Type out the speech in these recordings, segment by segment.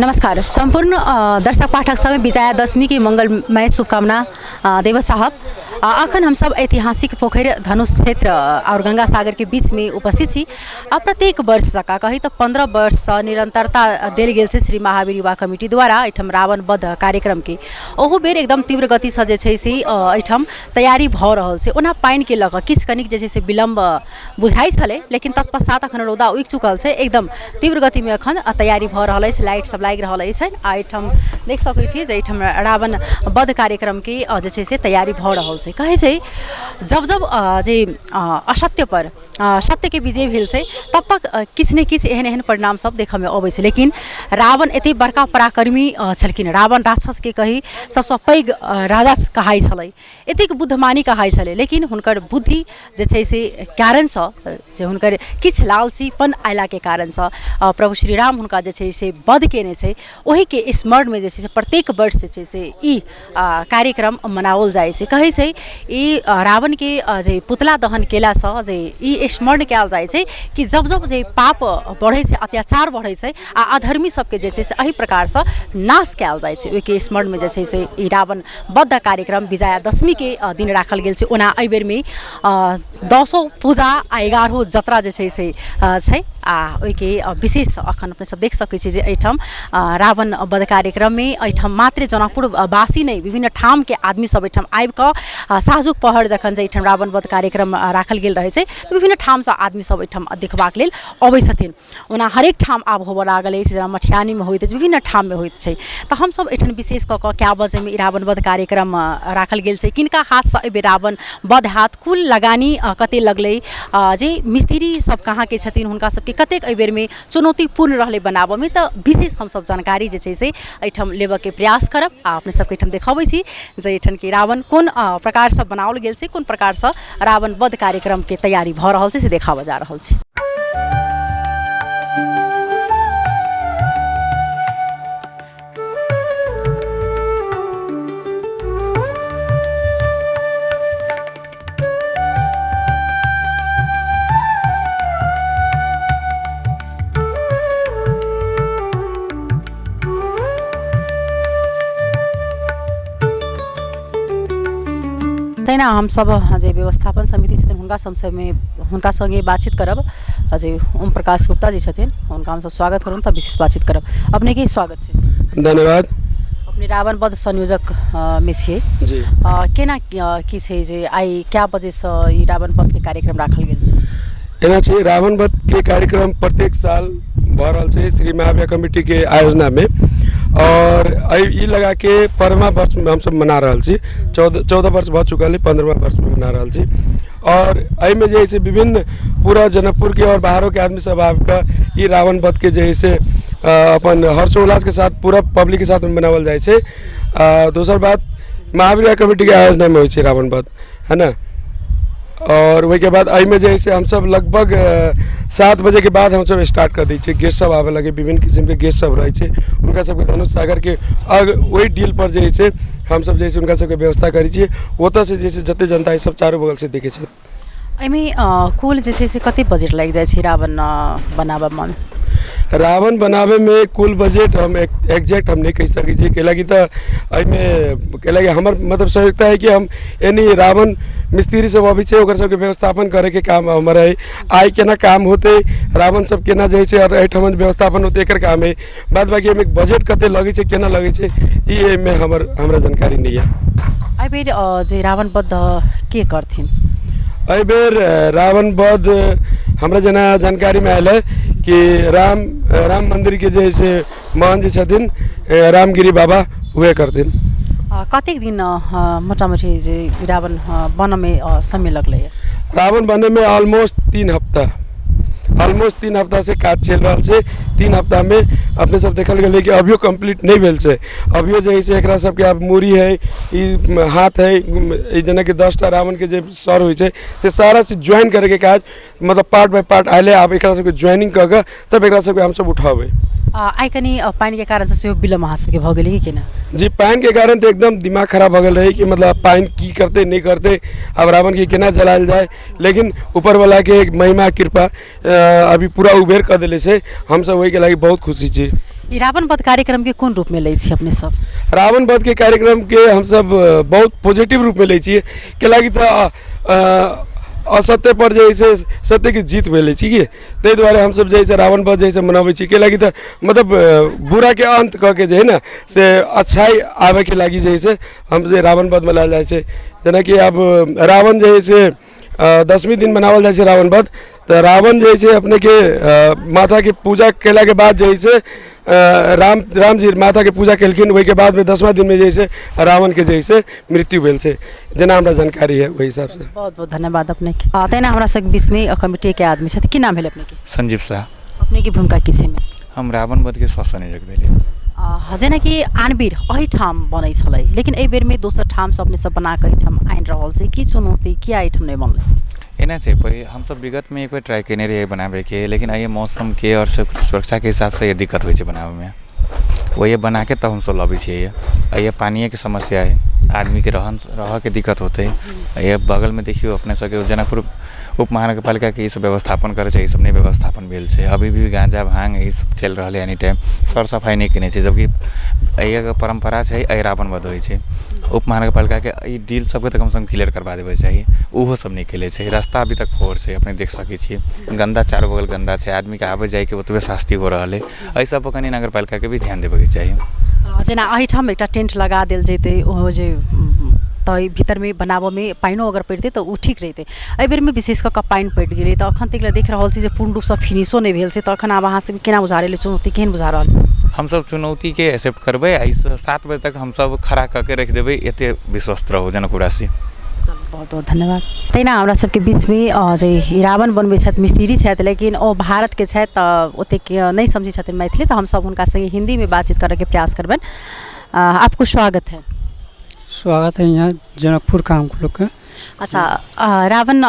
नमस्कार संपूर्ण दर्शक पाठक सबै विजया दशमी की मंगलमय शुभकामना देवत साहब। अखन हम सब ऐतिहासिक पोखर धनुष क्षेत्र और गंगा सागर के बीच में उपस्थित छी। प्रत्येक वर्ष सका कही तो 15 वर्ष निरंतरता देल गेल श्री महावीर युवा कमिटी द्वारा एठम रावण वध कार्यक्रम के ओहू बेर एकदम तीव्र गति से जे छै से एठम तैयारी भ रहल छै। ओना पाइन के लक किछ कनिक जे छै से विलम्ब बुझाई छले, लेकिन तत्पश्चात अखन रौदा उगि चुकल छै। एकदम तीव्र गति में अखन तैयारी भ रहल अछि, लाइट सब लागि रहल अछि। आ एठम देख सकै छी जे एठम रावण वध कार्यक्रम के जे छै से तैयारी भ रहल छै। कहे छै जब जब जे असत्य पर सत्य के विजय भेल छै तब तक किछ ने किछ एहन एहन परिणाम सब देखे में अबै छै। लेकिन रावण एते बड़का पराक्रमी छलखिन। रावण राक्षस के कही सबसे पैघ राजा कहाई छलै, एतेक बुद्धमानी कहाई छलै। लेकिन हुनकर बुद्धि जे छै से कारण से जे हुनकर किछ लालचीपन आयला के कारण से प्रभु श्री राम हुनका जे छै से वध केने छै। ओही के स्मरण में जे छै से प्रत्येक वर्ष जे छै से ई कार्यक्रम मनाओल जाइ छै। कहे छै ई रावण के जे पुतला दहन केला से जे ई स्मरण कयल जाइ छै कि जब जब जे पाप बढ़ै छै, अत्याचार बढ़ै छै आ अधर्मी सबके जे छै से एही प्रकार से नाश कयल जाइ छै। ओहि के स्मरण में जे छै से ई रावण वध कार्यक्रम विजया दशमी के दिन राखल गेल छै। ओना एहि बेर में 10 पूजा आ 11 जत्रा जे छै से छै। आ ओहि के विशेष अखन अपने सब देख सकै छी जे एठम रावण वध कार्यक्रम में एठम मात्र जनकपुर वासी नहीं विभिन्न ठाम के आदमी सब एठम आबि कऽ साँझुक पहर जखन जे एठम रावण वध कार्यक्रम राखल गेल रहे छै तो विभिन्न ठाम से आदमी सब एठम देखबाक लेल अबै छथिन। ओना हरेक ठाम आब होबऽ लागल अछि, जेना मटिहानी में होइत अछि, विभिन्न ठाम में होइत छै। तो हम सब एठन विशेष कऽ कऽ क्या बजे में रावण वध कार्यक्रम राखल गेल छै, किनका हाथ से एबे रावण वध हाथ कुल लगानी कते लगलै, जे मिस्त्री सब कहाँ के छथिन, हुनका सबके कतेक एहि बेर में चुनौतीपूर्ण रहलै बनाबऽ में, तो विशेष हम सब जानकारी जे छै से एठम लेबऽ के प्रयास करब। आ अपने सबके एठम देखबै छी जे एठन के रावण कोन प्रकार से बनाओल गेल छै, कोन प्रकार से रावण वध कार्यक्रम के तैयारी भ रहल छै से देखाबऽ जा रहल छै। तैना हम सब जे व्यवस्थापन समिति छथिन हुनका संगे बातचीत करब। जे ओम प्रकाश गुप्ता जी छथिन हुनका हम सब स्वागत करब, तब विशेष बातचीत करब। अपने के स्वागत छै। धन्यवाद। अपने रावण वध संयोजक में छियै जी। केना की छै जे आई क्या बजे से ई रावण वध के कार्यक्रम राखल गेल छै? एना छै रावण वध के कार्यक्रम प्रत्येक साल भ रहल छै श्री महावीर कमिटी के आयोजना में, और ई लगा के 15वां वर्ष में हम सब मना रहल छी। 14 वर्ष भ चुकल है, 15वां वर्ष में मना रहल छी। और एहि में जे है विभिन्न पूरा जनकपुर के और बाहरों के आदमी सब आबि ई रावण वध के जे है अपन हर्षोल्लास के साथ पूरा पब्लिक के साथ में मनावल जाए छै। दोसर बात महावीर कमिटी के आयोजना में होइ छै रावण वध, है ना। और वही के बाद एहि में जे हम सब लगभग 7 बजे के बाद हम सब स्टार्ट कर दै छियै। गेस्ट सब आवे लगे, विभिन्न किस्म के गेस्ट सब रहे छै, उनका सबके धनुष सागर के वही डील पर जे है हम सब जे उनका सबके व्यवस्था करै छियै। ओतऽ से जे जते जनता सब चारों बगल से देखे छै। एहिमे कुल जे छै से कते बजट लागि जाइ छै रावण बनाबऽ में? रावण बनावे में कुल बजट हम एग्जैक्ट हम नहीं कह सकै छी, कैलाकि कैलाकि हमर मतलब सोचता है कि हम यानी रावण मिस्त्री सब अभी छै, ओकर सबके व्यवस्थापन करे के काम हमर है। आई केना काम होते, रावण सब केना जे छै और एठमन व्यवस्थापन होते, एकर काम है। बाद बाकी एमे बजट कते लगे छै, केना लगे छै, ई में हमरा जानकारी नहीं है। एहि बेर जे रावण वध के करथिन? एहि बेर रावण वध हमरा जना जानकारी में आयल है कि राम मंदिर के जे से महंत जी छथिन रामगिरी बाबा वे करथिन। कतेक दिन मोटा मोटी जे रावण बन में समय लगलै? रावण बने में ऑलमोस्ट 3 हफ्ता से काज चल रहा है। 3 हफ्ता में अपने सब देखल गए कि अभियो कंप्लीट नहीं भेल छै। अभियो जे है एकरा सबके अब मूरी है, ई हाथ है, जना कि 10टा रावण के जे सर होइ छै से सारा से ज्वाइन करे के काज मतलब पार्ट बाय पार्ट आइले। अब एकरा सबके ज्वाइनिंग क के तब एकरा सबके हम सब उठावे। आई कनी पानी के कारण से विलम्ब अहाँ सबके भ गेलै कि ना? जी, पानी के कारण तो एकदम दिमाग खराब हो गल रही कि मतलब पानी की करते नहीं करते, अब रावण की केना जलायल जाए। लेकिन ऊपर वाला के महिमा कृपा अभी पूरा उबेर कर दिले से हम सब वही के लगी बहुत खुशी छी। ई रावण वध कार्यक्रम के कोन रूप में लै छी अपने सब? रावण वध के कार्यक्रम के हम सब बहुत पॉजिटिव रूप में लै छियै के लागी तऽ असत्य पर जे है से सत्य की जीत भेले छी कि ताहि दुआरे हम सब जे है से रावण वध जे है मनाबै छी के लागी तऽ मतलब बुरा के अंत कह के जे है ना से अच्छाई आवे के लागी जे है से हम जे रावण वध मनायल जाइ छै। जेना कि अब रावण जे है से 10वीं दिन मनावल जाइ छै रावण वध। तो रावण जे है से अपने के माता के पूजा केला के बाद जे है से राम जी माता के पूजा केलखिन, वही के बाद में 10वां दिन में जे है से रावण के जे है से मृत्यु भेल छै, जेना हमरा जानकारी है वही हिसाब से। बहुत बहुत धन्यवाद अपने के। तैना हमरा सब बीच में कमिटी के आदमी छथि, की नाम भेल अपने के? संजीव शाह। अपने की भूमिका की छै में? हम रावण वध के शासनिक भेलिए। जेना कि आन बेर अही ठाम बनै छलै, लेकिन एहि बेर में दोसर ठाम से अपने सब बना के ठाम आनि रहल छै, की चुनौती किया एहि ठाम नहीं बनलै? एना छै पहले हम सब विगत में एक बार ट्राई केने रहिए बनावे के, लेकिन ये मौसम के और सुरक्षा के हिसाब से ये दिक्कत होइ छै बनावे में। वही बना के तब हम सब लबै छियै। ये पानी के समस्या है, आदमी के रह के दिक्कत होते है। ये बगल में देखियो अपने सबके जनकपुर उप महानगरपालिका के सब व्यवस्थापन करे छै, सब नहीं व्यवस्थापन भेल छै। अभी भी गांजा भांग यही सब चल रहा है, एनी टाइम सर सफाई नहीं केने छै, जबकि ये परंपरा छै रावण वध होइ छै। उप महानगरपालिका के डील सबके तऽ कम से कम क्लियर करवा देवे चाहिए, उहो सब नहीं केले छै। रास्ता अभी तक फोर छै, अपने देख सकै छियै गंदा, चारों बगल गंदा छै, आदमी के आवे जाए के ओतबे शास्ति हो रहा है। एहि सब पर कनी नगरपालिका के भी ध्यान देवे के चाहिए। जेना एहि ठाम एकटा टेंट लगा देल जैते, ओहो जे तऽ भीतर में बनाबो में पाइनो अगर पड़ते तो वो ठीक रहते। एहि बेर में विशेष कऽ पानि पड़ि गेलै तऽ अखन तक देख रहल छी जे पूर्ण रूप से फिनिशो नहीं भेल छै, तऽ अखन आब अहाँ से केना बुझा रहल चुनौती केहन बुझा रहल? हम सब चुनौती के एक्सेप्ट करबै, 7 बजे तक हम सब खड़ा करके रख देबै, एते विश्वस्त रहो जनकुरासी। बहुत बहुत धन्यवाद। तैना हमरा सबके बीच में जे रावण बनबै छथि मिस्त्री छथि, लेकिन ओ भारत के छथि तऽ ओतेक नहीं समझै छथिन मैथिली, तऽ हम सब हुनका संगे हिंदी में बातचीत करे के प्रयास करबनि। आपको स्वागत है। स्वागत है यहाँ जनकपुर का हम लोग का। अच्छा, रावण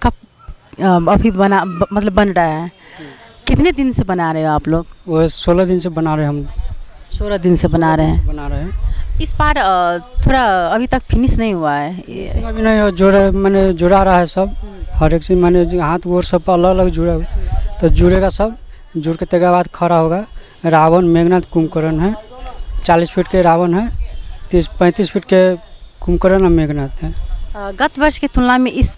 कब अभी मतलब बन रहा है, कितने दिन से बना रहे हो आप लोग? वो 16 दिन से बना रहे हैं हम। 16 दिन से बना रहे हैं। इस बार थोड़ा अभी तक फिनिश नहीं हुआ है। अभी नहीं जोड़ा, मैंने जुड़ा रहा है सब, हर एक चीज मैंने हाथ गोर सब अलग अलग जुड़ा, तो जुड़ेगा सब, जुड़ के तक बाद खड़ा होगा। रावण मेघनाथ कुंभकर्ण है, 40 फीट के रावण है, 35 फीट के कुंभकर्ण और मेघनाथ है। गत वर्ष की तुलना में इस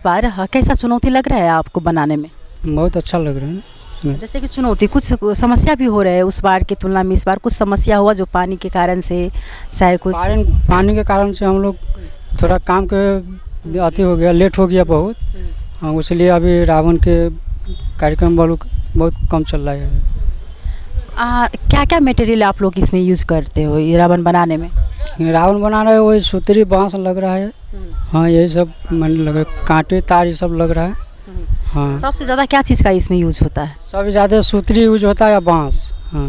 बार कैसा चुनौती लग रहा है आपको बनाने में? बहुत अच्छा लग रहा है। जैसे कि चुनौती, कुछ समस्या भी हो रहा है उस बार की तुलना में, इस बार कुछ समस्या हुआ जो पानी के कारण से, चाहे कुछ पानी के कारण से हम लोग थोड़ा काम के अति हो गया, लेट हो गया बहुत। हाँ, इसलिए अभी रावण के कार्यक्रम बहुत कम चल रहा है। क्या क्या मटेरियल आप लोग इसमें यूज़ करते हो ये रावण बनाने में? रावण बना रहे हैं वही सूतरी बांस लग रहा है। हाँ, यही सब मन लग, कांटे तार ये सब लग रहा है। हाँ, सबसे ज़्यादा क्या चीज़ का इसमें यूज होता है? सबसे ज़्यादा सूतरी यूज होता है या बांस। हाँ,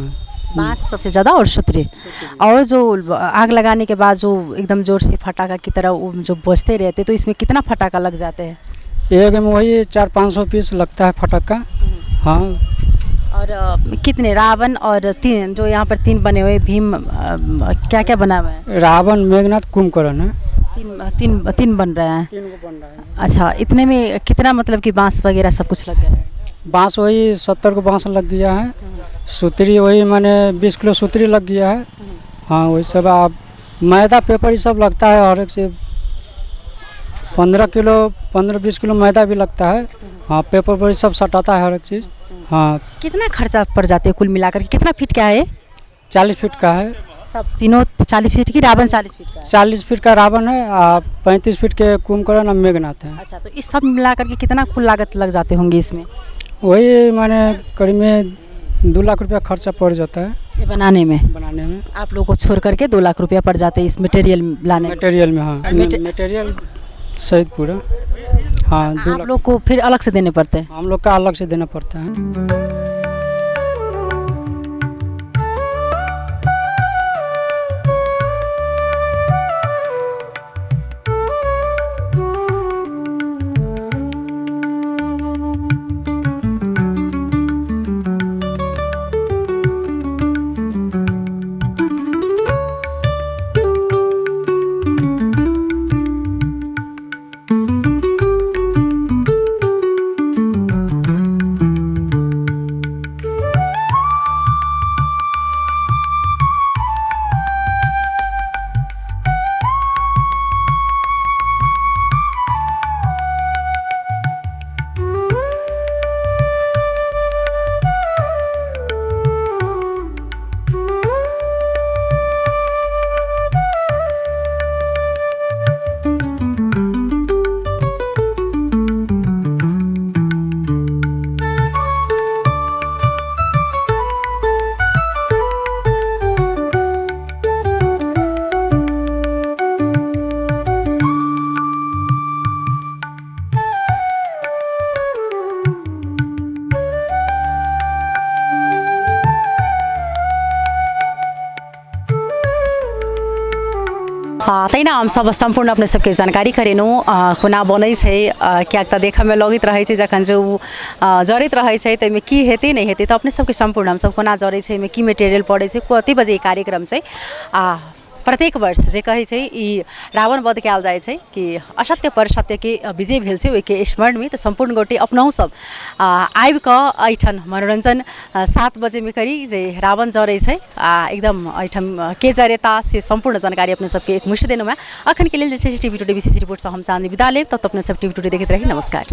बांस सबसे ज़्यादा और सूतरी। और जो आग लगाने के बाद जो एकदम जोर से फटाका की तरह जो बजते रहते, तो इसमें कितना फटाका लग जाते हैं? एक में वही 400-500 पीस लगता है फटाका। हाँ, और कितने रावण और 3 जो यहाँ पर 3 बने हुए भीम, क्या क्या बना हुआ है? रावण मेघनाथ कुंभकर्ण है। 3 बन रहे हैं। 3 बन रहा है। अच्छा, इतने में कितना मतलब कि बांस वगैरह सब कुछ लग गया है? बांस वही 70 को बांस लग गया है। सूतरी वही मैंने 20 किलो सूतरी लग गया है। हाँ, वही सब। आप मैदा पेपर ये सब लगता है, हर एक से 15-20 किलो मैदा भी लगता है। हाँ, पेपर पर सब सटाता है हर एक चीज़। हाँ, कितना खर्चा पड़ जाते है कुल मिलाकर के? कितना फीट का है? 40 फीट का है सब तीनों। 40 फीट की रावण 40 फीट का है? 40 फीट का रावण है और 35 फीट के कुंभकर्ण और मेघनाथ है। अच्छा, तो इस सब मिलाकर के कितना कुल लागत लग जाते होंगे इसमें? वही मैंने करीब में 2 लाख रुपया खर्चा पड़ जाता है ये बनाने में। आप लोगों को छोड़ करके 2 लाख रुपया पड़ जाते हैं इस मटेरियल लाने में? मटेरियल में। हाँ, मटेरियल सहित पूरा। हाँ, 2 आप लाख लोग को फिर अलग से देने पड़ते हैं? हम लोग का अलग से देना पड़ता है। तैना हम सब संपूर्ण अपने सबके जानकारी करेनहुँ खुना बनै छै क्याक त देखयमे लगैत रहै छै जखन जे उ जरैत रहै छै ताहिमे की हेतै नहीं हेतै त अपने सबके संपूर्ण हम सब कोना जरै छै एहिमे की मटेरियल पड़ै छै कति बजे ई कार्यक्रम छै प्रत्येक वर्ष जे कहै छै ई रावण वध कयल जाइ छै कि असत्य पर सत्य के विजय भेल छै ओहिके स्मरणमे त संपूर्ण गोटे अपनाहु सब आबि कऽ एहिठाम मनोरंजन 7 बजेमे करी जे रावण जरै छै एकदम एहिठाम के जरेता से संपूर्ण जानकारी अपने सबके एक मुश्त देनहुँ अखन के लेल जे छै टीवी टुडे विशेष रिपोर्ट से हम चाँदनी विदा लेब तब तक अपने सब टीवी टुडे देखैत रही नमस्कार।